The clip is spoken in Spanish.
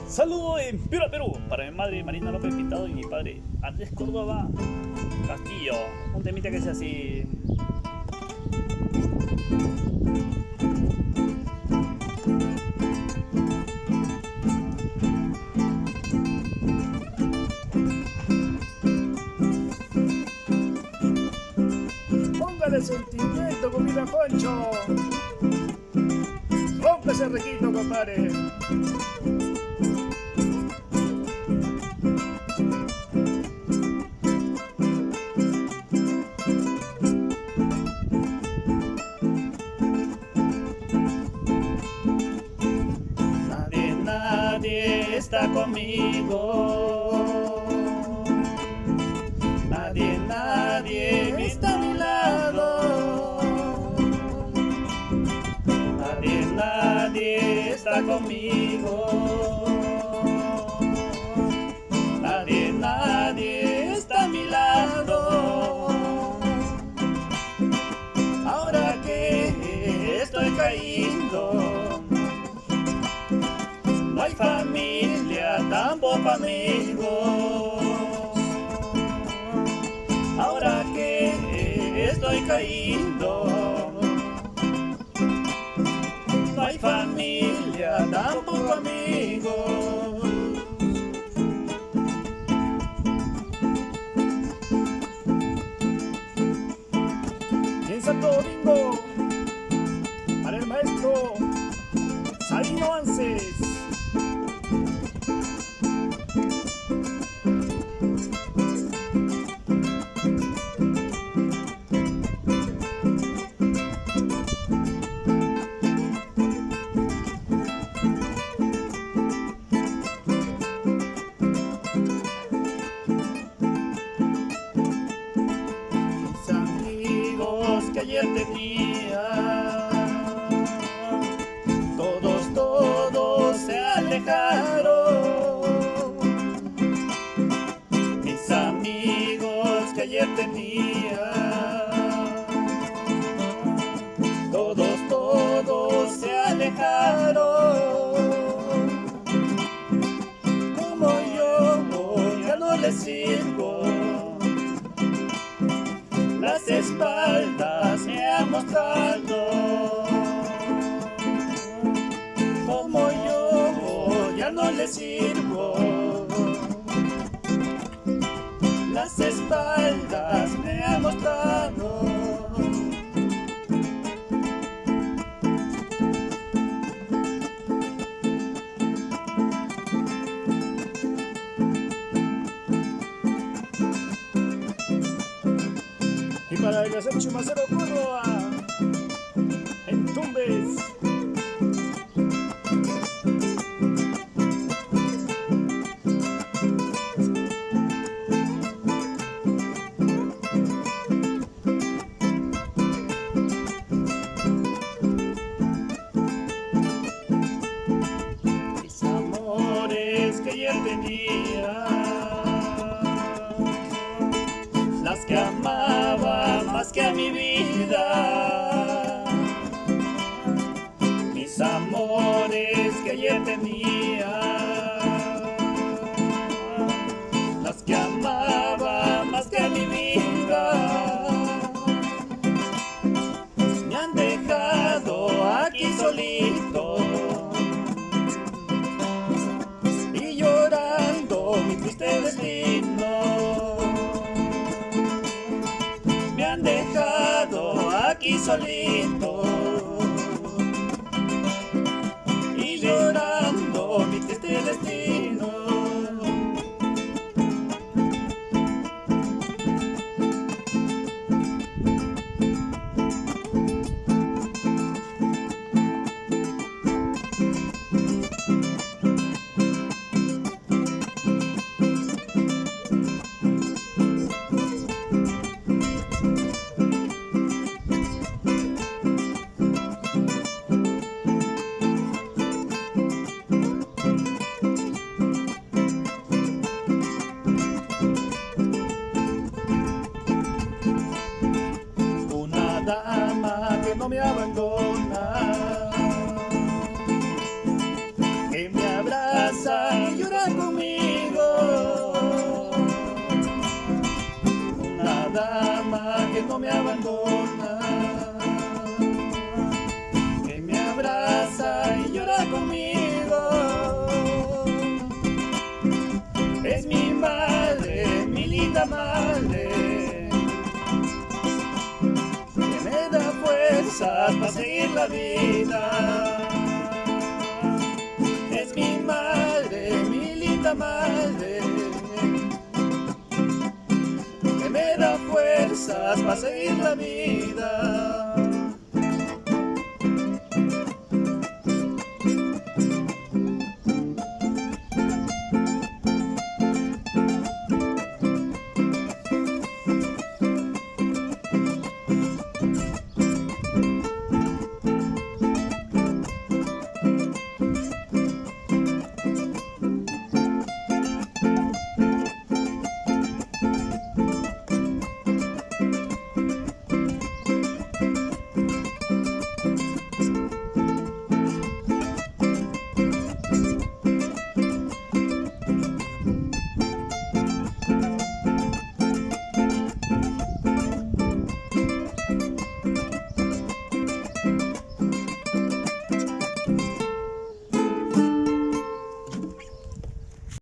Saludo en Piura, Perú, para mi madre Marina López Pintado y mi padre Andrés Córdoba Castillo. Un temita que sea así. Póngale sentimiento, comida Poncho. Rompe ese requito, compadre. Nadie está conmigo. Nadie está a mi lado. Nadie está conmigo. Nadie está a mi lado. Ahora que estoy caído, no hay familia, tampoco amigos. Ahora que estoy caído, no hay familia, tampoco amigos. En Santo Domingo, para el maestro Sabino Anses. Que ayer tenía, todos se alejaron. Mis amigos que ayer tenía, todos se alejaron. Como yo ya no les sirvo, las espaldas me han mostrado. Como yo ya no les sirvo, las espaldas me han mostrado. Y para el hacer Chumacero Córdoba en Tumbes. Mis amores que ayer tenía, las que amaba más que a mi vida. Mis amores que ayer tenía, las que amaba más que a mi vida, me han dejado aquí solito y llorando mi triste destino. Me han dejado aquí solito y llorando mi triste destino. Dama que no me abandona, que me abraza fuerzas para seguir la vida. Es mi madre, mi linda madre, que me da fuerzas para seguir la vida.